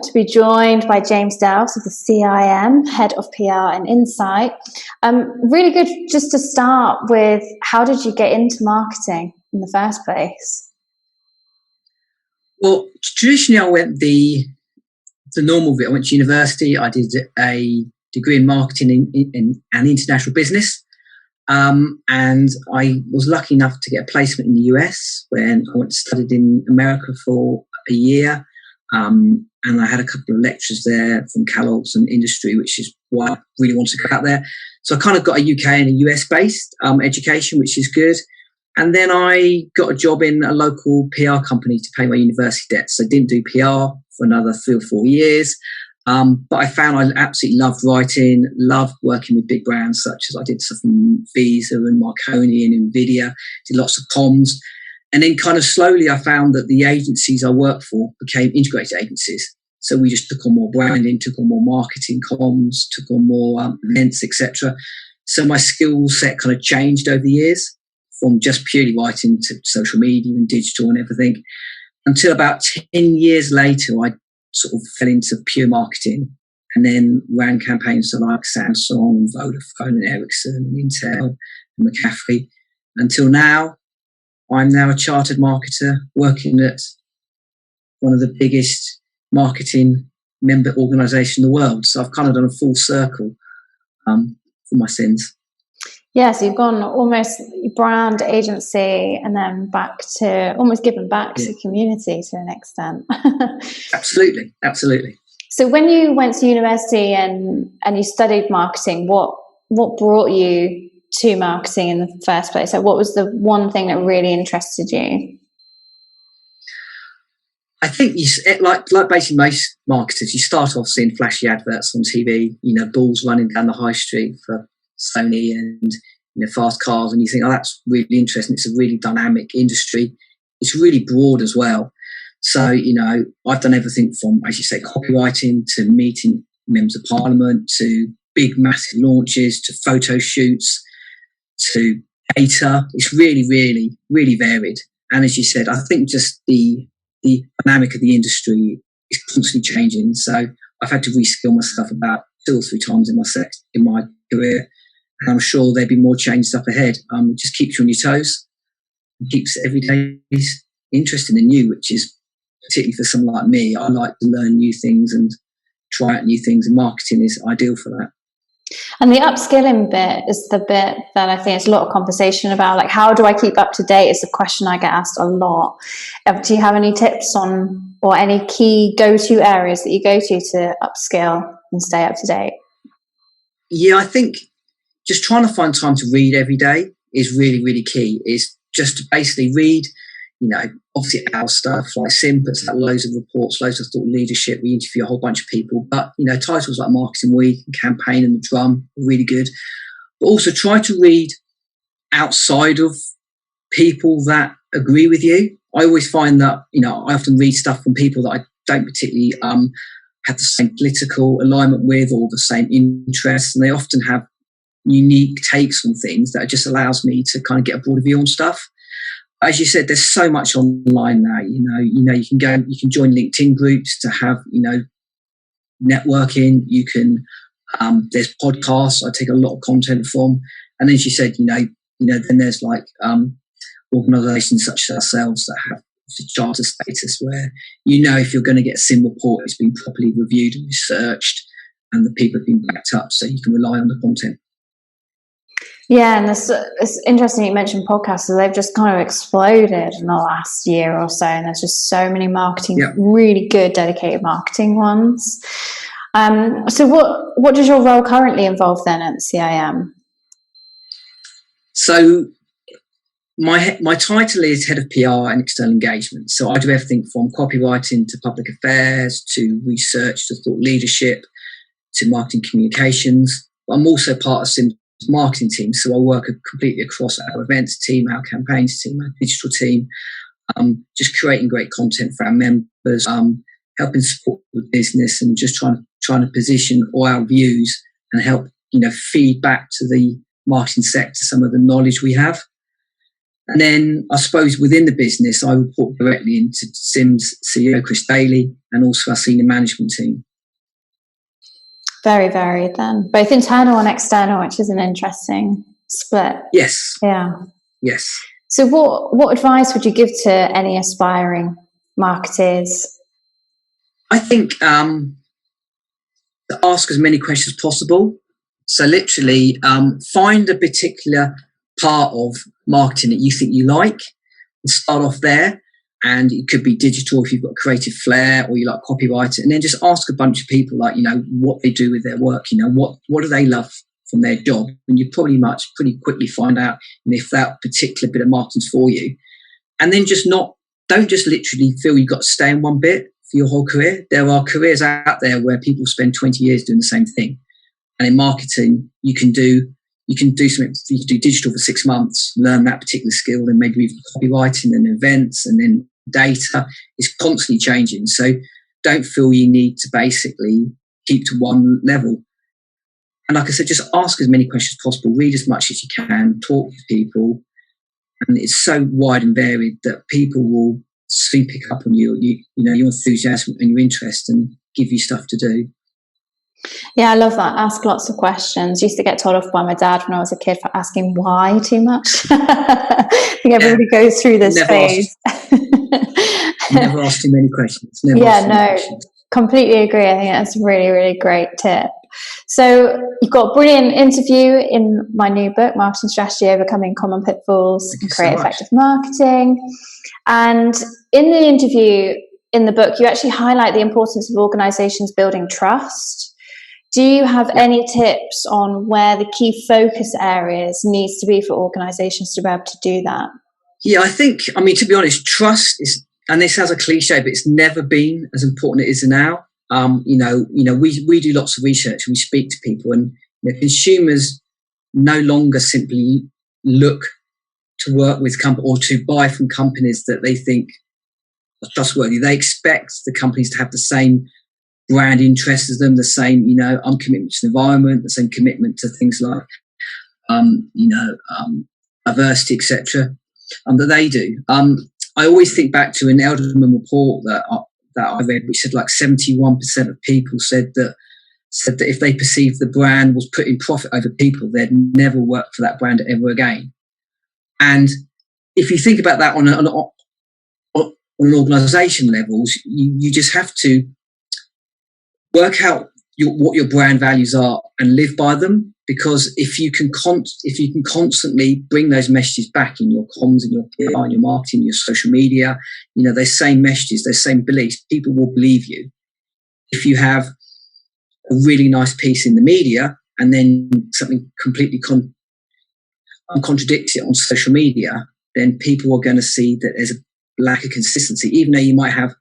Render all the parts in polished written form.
to be joined by James Dowse of the CIM, Head of PR and Insight. Really good just to start with, how did you get into marketing in the first place? Well, traditionally I went the normal bit. I went to university. I did a degree in marketing and international business. And I was lucky enough to get a placement in the US when I went to studied in America for a year. And I had a couple of lectures there from Kellogg's and industry, which is why I really wanted to go out there. So I kind of got a UK and a US based education, which is good. And then I got a job in a local PR company to pay my university debts. So I didn't do PR for another 3 or 4 years. But I found I absolutely loved writing, loved working with big brands such as I did stuff from Visa and Marconi and Nvidia, did lots of comms. And then kind of slowly I found that the agencies I worked for became integrated agencies. So we just took on more branding, took on more marketing comms, took on more events, etc. So my skill set kind of changed over the years from just purely writing to social media and digital and everything. Until about 10 years later, I sort of fell into pure marketing and then ran campaigns for like Samsung, Vodafone and Ericsson and Intel and McAfee. Until now, I'm now a chartered marketer working at one of the biggest marketing member organisations in the world. So I've kind of done a full circle for my sins. Yeah, so you've gone almost brand agency and then back to almost giving back to the community to an extent. Absolutely. So when you went to university and you studied marketing, what brought you to marketing in the first place? Like, what was the one thing that really interested you? I think like basically most marketers, you start off seeing flashy adverts on TV, bulls running down the high street for Sony and fast cars, and you think, oh, that's really interesting. It's a really dynamic industry. It's really broad as well. So I've done everything from, as you say, copywriting to meeting members of parliament to big massive launches to photo shoots to data. It's really, really, really varied. And as you said, I think just the dynamic of the industry is constantly changing. So I've had to reskill myself about 2 or 3 times in my career. And I'm sure there'll be more changes up ahead. It just keeps you on your toes. It keeps every day interesting and new, which is particularly for someone like me. I like to learn new things and try out new things, and marketing is ideal for that. And the upskilling bit is the bit that I think there's a lot of conversation about. Like, how do I keep up to date is a question I get asked a lot. Do you have any tips on or any key go-to areas that you go to upskill and stay up to date? Yeah, I think just trying to find time to read every day is really, really key. Is just to basically read, obviously our stuff like CIM puts out loads of reports, loads of thought leadership. We interview a whole bunch of people, but titles like Marketing Week and Campaign and The Drum are really good. But also try to read outside of people that agree with you. I always find that I often read stuff from people that I don't particularly have the same political alignment with or the same interests, and they often have unique takes on things that just allows me to kind of get a broader view on stuff. As you said, there's so much online now. You can join LinkedIn groups to have networking. You can there's podcasts I take a lot of content from, and as you said, then there's like organisations such as ourselves that have charter status where if you're going to get a CIM report, it's been properly reviewed and researched, and the people have been backed up, so you can rely on the content. Yeah, and it's interesting you mentioned podcasts. So they've just kind of exploded in the last year or so, and there's just so many really good dedicated marketing ones. So what does your role currently involve then at the CIM? So my title is Head of PR and External Engagement. So I do everything from copywriting to public affairs to research to thought leadership to marketing communications. But I'm also part of CIM's marketing team, so I work completely across our events team, our campaigns team, our digital team, just creating great content for our members, helping support the business, and just trying to position all our views and help feed back to the marketing sector some of the knowledge we have. And then I suppose within the business, I report directly into CIM's CEO, Chris Daly, and also our senior management team. Very varied then, both internal and external, which is an interesting split. Yes. Yeah. Yes. So what advice would you give to any aspiring marketers? I think to ask as many questions as possible. So literally find a particular part of marketing that you think you like and start off there. And it could be digital if you've got a creative flair or you like copywriting, and then just ask a bunch of people, like, what they do with their work, what do they love from their job, and you pretty quickly find out if that particular bit of marketing's for you. And then don't just literally feel you've got to stay in one bit for your whole career. There are careers out there where people spend 20 years doing the same thing, and in marketing you can do something. You can do digital for 6 months, learn that particular skill, then maybe even copywriting and events, and then data is constantly changing. So don't feel you need to basically keep to one level. And like I said, just ask as many questions as possible, read as much as you can, talk to people. And it's so wide and varied that people will soon pick up on your enthusiasm and your interest and give you stuff to do. Yeah, I love that. Ask lots of questions. Used to get told off by my dad when I was a kid for asking why too much. I think everybody goes through this phase. Never ask too many questions. Completely agree. I think that's a really, really great tip. So you've got a brilliant interview in my new book, Marketing Strategy, Overcoming Common Pitfalls and Create Effective Marketing. And in the interview in the book, you actually highlight the importance of organizations building trust. Do you have any tips on where the key focus areas needs to be for organizations to be able to do that? Yeah, I think, to be honest, trust is, and this sounds a cliche, but it's never been as important as it is now. We do lots of research and we speak to people, and consumers no longer simply look to work with companies or to buy from companies that they think are trustworthy. They expect the companies to have the same brand interests as them, the same, commitment to the environment, the same commitment to things like, diversity, etc., that they do. I always think back to an Elderman report that I read, which said like 71% of people said that if they perceived the brand was putting profit over people, they'd never work for that brand ever again. And if you think about that on an organisation levels, you just have to work out what your brand values are and live by them. Because if you can constantly bring those messages back in your comms, in your PR, in your marketing, your social media, those same messages, those same beliefs, people will believe you. If you have a really nice piece in the media and then something completely contradicts it on social media, then people are going to see that there's a lack of consistency. Even though you might have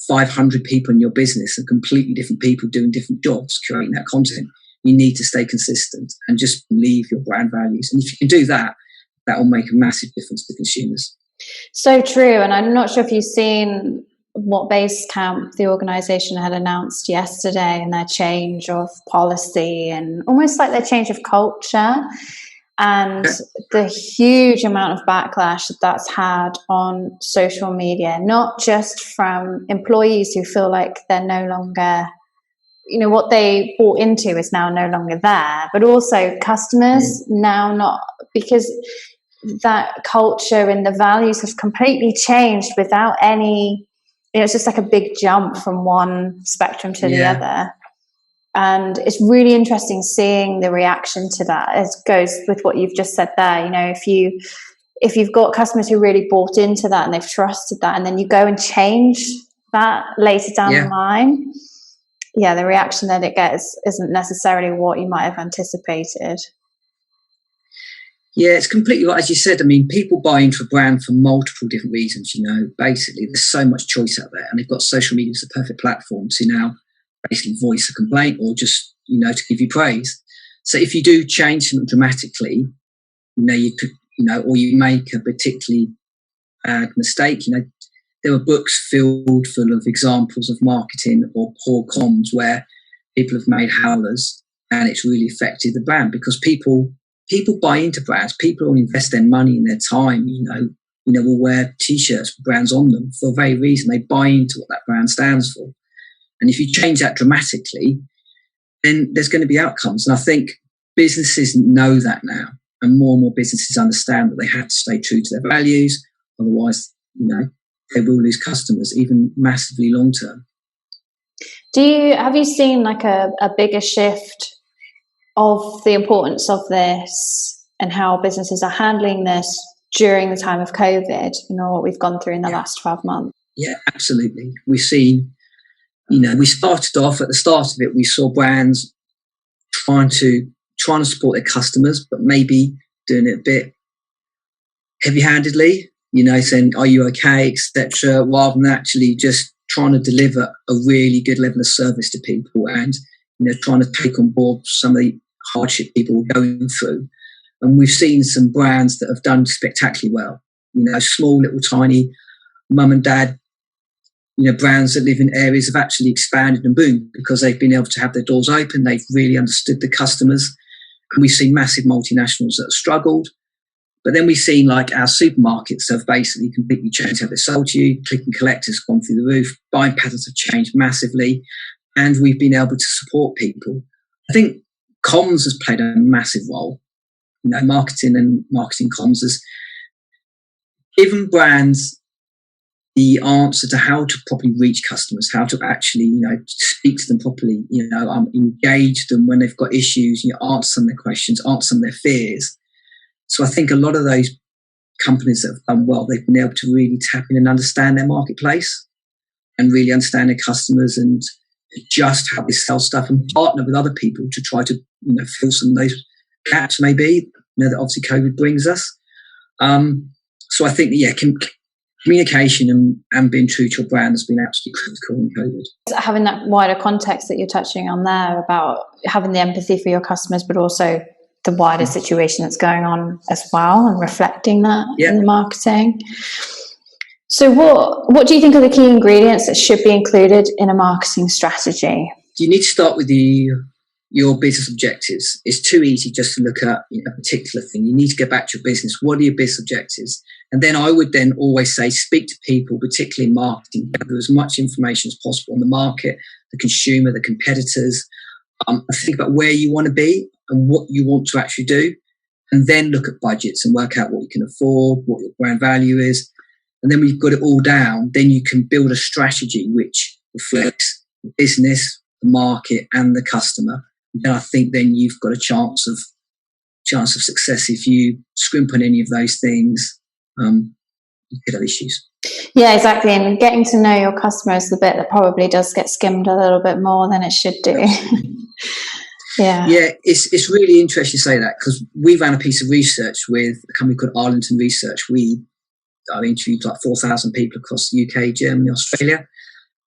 500 people in your business and completely different people doing different jobs creating that content, you need to stay consistent and just believe your brand values. And if you can do that, that will make a massive difference to consumers. So true. And I'm not sure if you've seen what Basecamp, the organisation, had announced yesterday, and their change of policy and almost like their change of culture, and the huge amount of backlash that's had on social media, not just from employees who feel like they're no longer, what they bought into is now no longer there, but also customers now not, because that culture and the values have completely changed without any, it's just like a big jump from one spectrum to the other. And it's really interesting seeing the reaction to that. It goes with what you've just said there. If you've got customers who really bought into that and they've trusted that, and then you go and change that later down the line, the reaction that it gets isn't necessarily what you might have anticipated. Yeah, it's completely right. As you said, people buy into a brand for multiple different reasons. Basically, there's so much choice out there, and they've got social media as a perfect platform to now basically voice a complaint or just, to give you praise. So if you do change something dramatically, you could, or you make a particularly bad mistake, there are books filled full of examples of marketing or poor comms where people have made howlers and it's really affected the brand, because people buy into brands. People invest their money and their time, will wear T-shirts with brands on them for a very reason. They buy into what that brand stands for. And if you change that dramatically, then there's going to be outcomes. And I think businesses know that now. And more businesses understand that they have to stay true to their values. Otherwise, they will lose customers, even massively long term. Have you seen like a bigger shift of the importance of this and how businesses are handling this during the time of COVID, what we've gone through in the last 12 months? Yeah, absolutely. We've seen, we started off at the start of it, we saw brands trying to support their customers, but maybe doing it a bit heavy-handedly, saying, are you okay, etc., rather than actually just trying to deliver a really good level of service to people and, trying to take on board some of the hardship people are going through. And we've seen some brands that have done spectacularly well, small, little, tiny mum and dad, brands that live in areas have actually expanded and boomed because they've been able to have their doors open. They've really understood the customers. And we've seen massive multinationals that have struggled. But then we've seen like our supermarkets have basically completely changed how they sell to you. Click and collect has gone through the roof. Buying patterns have changed massively. And we've been able to support people. I think comms has played a massive role. Marketing and marketing comms has given brands the answer to how to properly reach customers, how to actually, speak to them properly, engage them when they've got issues, answer some of their questions, answer some of their fears. So I think a lot of those companies that have done well, they've been able to really tap in and understand their marketplace and really understand their customers and adjust how they sell stuff and partner with other people to try to, fill some of those gaps maybe, that obviously COVID brings us. So I think, communication and being true to your brand has been absolutely critical in COVID. Having that wider context that you're touching on there about having the empathy for your customers, but also the wider situation that's going on as well and reflecting that in the marketing. So what do you think are the key ingredients that should be included in a marketing strategy? You need to start with your business objectives. It's too easy just to look at a particular thing. You need to get back to your business. What are your business objectives? And then I would then always say, speak to people, particularly in marketing, gather as much information as possible on the market, the consumer, the competitors. Think about where you want to be and what you want to actually do. And then look at budgets and work out what you can afford, what your brand value is. And then when you've got it all down, then you can build a strategy which reflects the business, the market, and the customer. And I think then you've got a chance of success. If you scrimp on any of those things, you could have issues. Yeah, exactly. And getting to know your customer is the bit that probably does get skimmed a little bit more than it should do. Yeah, it's really interesting to say that because we ran a piece of research with a company called Arlington Research. I interviewed like 4,000 people across the UK, Germany, Australia,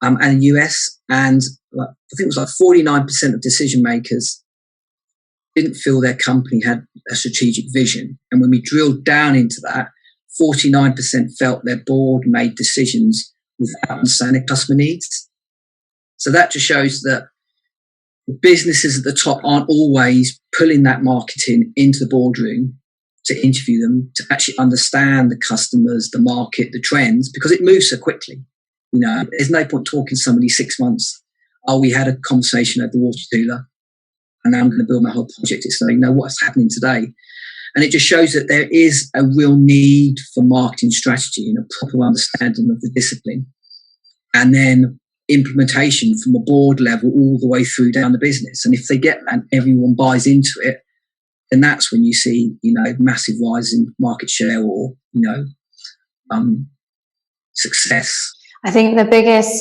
and the US, and I think it was like 49% of decision makers didn't feel their company had a strategic vision. And when we drilled down into that, 49% felt their board made decisions without understanding customer needs. So that just shows that the businesses at the top aren't always pulling that marketing into the boardroom to interview them, to actually understand the customers, the market, the trends, because it moves so quickly. There's no point talking to somebody 6 months. Oh, we had a conversation over the water cooler and now I'm going to build my whole project. It's like, what's happening today? And it just shows that there is a real need for marketing strategy and a proper understanding of the discipline. And then implementation from a board level all the way through down the business. And if they get that and everyone buys into it, then that's when you see, massive rise in market share or, success. I think the biggest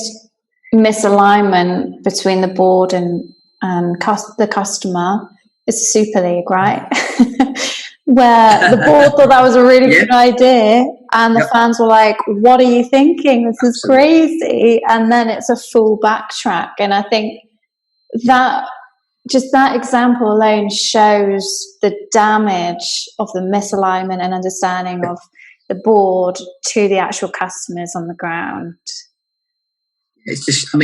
misalignment between the board and the customer is the Super League, right? Where the board thought that was a really good idea and the fans were like, what are you thinking? This is crazy. And then it's a full backtrack. And I think that just that example alone shows the damage of the misalignment and understanding of the board to the actual customers on the ground. It's just,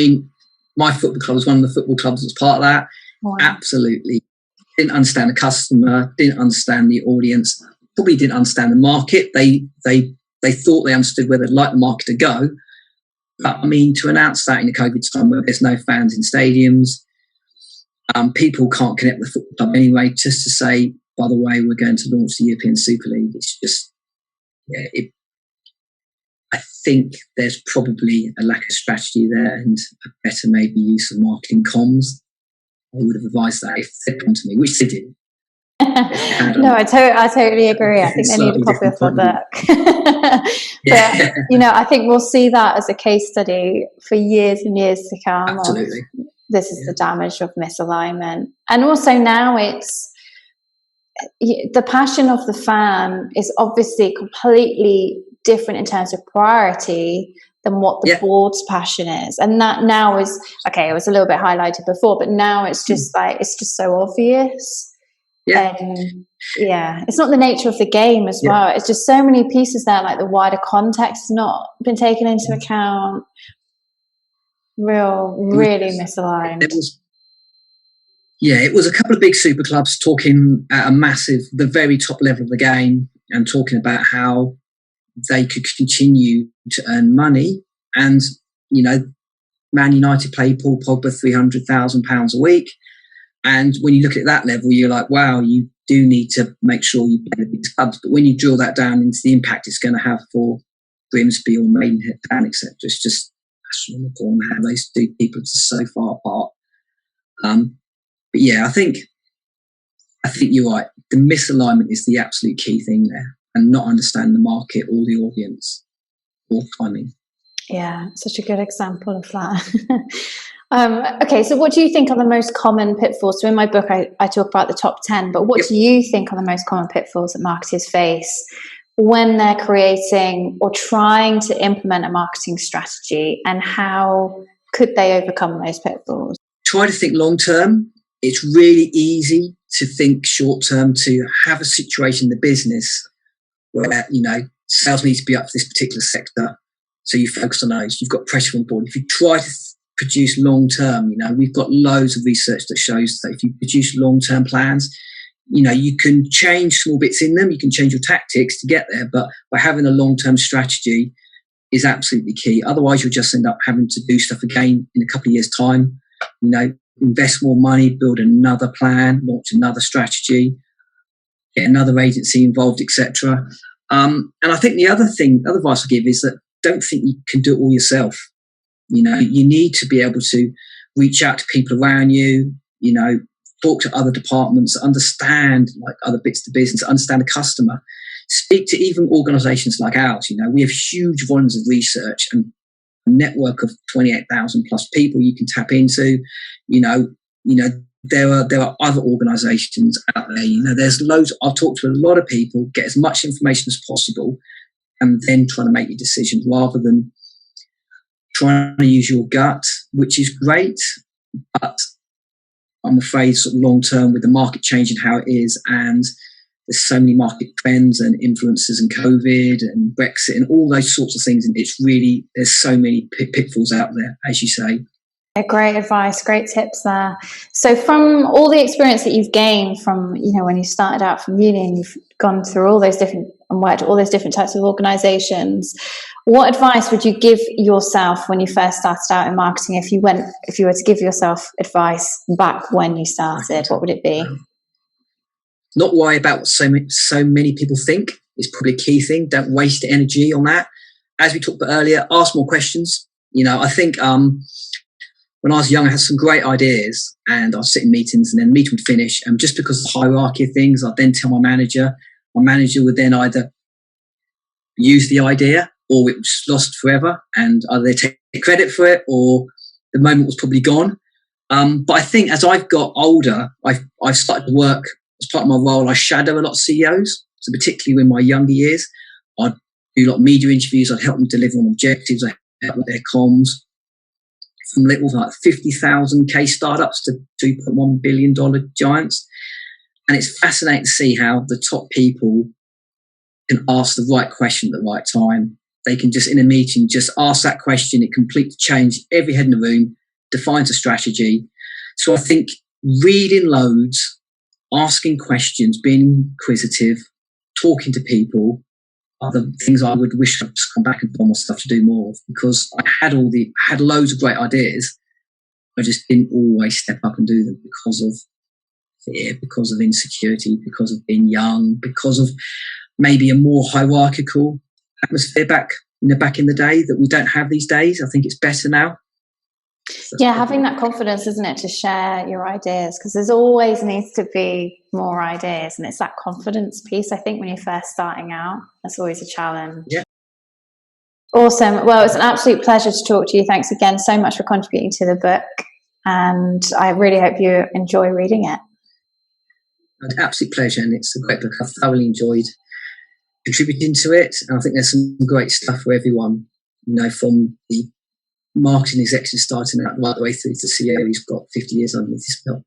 my football club was one of the football clubs that was part of that. Wow. Absolutely. Didn't understand the customer, didn't understand the audience, probably didn't understand the market. They they thought they understood where they'd like the market to go. But I mean, to announce that in a COVID time where there's no fans in stadiums, people can't connect with the football club anyway, just to say, by the way, we're going to launch the European Super League. It's just, I think there's probably a lack of strategy there and a better maybe use of marketing comms. I would have advised that if they'd come to me, which they didn't. No, I totally agree. I think they need a copy of the book. But, I think we'll see that as a case study for years and years to come. Absolutely. This is the damage of misalignment. And also now it's the passion of the fan is obviously completely different in terms of priority than what the board's passion is. And that now is, okay, it was a little bit highlighted before, but now it's just it's just so obvious. It's not the nature of the game as well. It's just so many pieces there, like the wider context has not been taken into account. Really misaligned. It was a couple of big super clubs talking at the very top level of the game and talking about how they could continue to earn money. And, Man United play Paul Pogba £300,000 a week. And when you look at that level, you're like, wow, you do need to make sure you play the big clubs. But when you drill that down into the impact it's going to have for Grimsby or Maidenhead Town, etc., it's just astronomical on how those two people are so far apart. But I think you're right. The misalignment is the absolute key thing there, and not understanding the market or the audience or timing. Yeah, such a good example of that. Okay, so what do you think are the most common pitfalls? So in my book, I talk about the top 10, but what do you think are the most common pitfalls that marketers face when they're creating or trying to implement a marketing strategy, and how could they overcome those pitfalls? Try to think long term. It's really easy to think short term, to have a situation in the business where, sales needs to be up for this particular sector. So you focus on those. You've got pressure on board. If you try to produce long term, we've got loads of research that shows that if you produce long term plans, you can change small bits in them. You can change your tactics to get there. But by having a long term strategy is absolutely key. Otherwise, you'll just end up having to do stuff again in a couple of years' time. Invest more money, build another plan, launch another strategy, get another agency involved, etc. And I think the other advice I give is that don't think you can do it all yourself. You need to be able to reach out to people around you, talk to other departments, understand like other bits of the business, understand the customer, speak to even organizations like ours. We have huge volumes of research and a network of 28,000 plus people you can tap into. There are other organizations out there. There's loads. I've talked to a lot of people, get as much information as possible, and then trying to make your decision rather than trying to use your gut, which is great. But I'm afraid sort of long term with the market changing how it is, and there's so many market trends and influences and COVID and Brexit and all those sorts of things. And there's so many pitfalls out there, as you say. Great advice, great tips there. So from all the experience that you've gained from, when you started out from uni and you've gone through all those different and worked at all those different types of organizations, what advice would you give yourself when you first started out in marketing? If you were to give yourself advice back when you started, what would it be? Not worry about what so many people think is probably a key thing. Don't waste energy on that. As we talked about earlier, ask more questions. I think when I was young, I had some great ideas, and I'd sit in meetings, and then the meeting would finish. And just because of the hierarchy of things, I'd then tell my manager. My manager would then either use the idea, or it was lost forever, and either they take credit for it, or the moment was probably gone. But I think as I've got older, I've started to work as part of my role. I shadow a lot of CEOs, so particularly in my younger years, I'd do a lot of media interviews. I'd help them deliver on objectives. I help with their comms. From little like 50,000 startups to $2.1 billion giants. And it's fascinating to see how the top people can ask the right question at the right time. They can just in a meeting, just ask that question. It completely changes every head in the room, defines a strategy. So I think reading loads, asking questions, being inquisitive, talking to people, other things I would wish I'd just come back and put my stuff to do more of, because I had loads of great ideas. I just didn't always step up and do them because of fear, because of insecurity, because of being young, because of maybe a more hierarchical atmosphere back in the day that we don't have these days. I think it's better now. Yeah, having that confidence, isn't it, to share your ideas, because there's always needs to be more ideas, and it's that confidence piece. I think when you're first starting out, that's always a challenge. Yeah. Awesome. Well, it's an absolute pleasure to talk to you. Thanks again so much for contributing to the book, and I really hope you enjoy reading it. An absolute pleasure, and it's a great book. I've thoroughly enjoyed contributing to it, and I think there's some great stuff for everyone, from the marketing executive starting out right the way through to CEO who's got 50 years underneath his belt.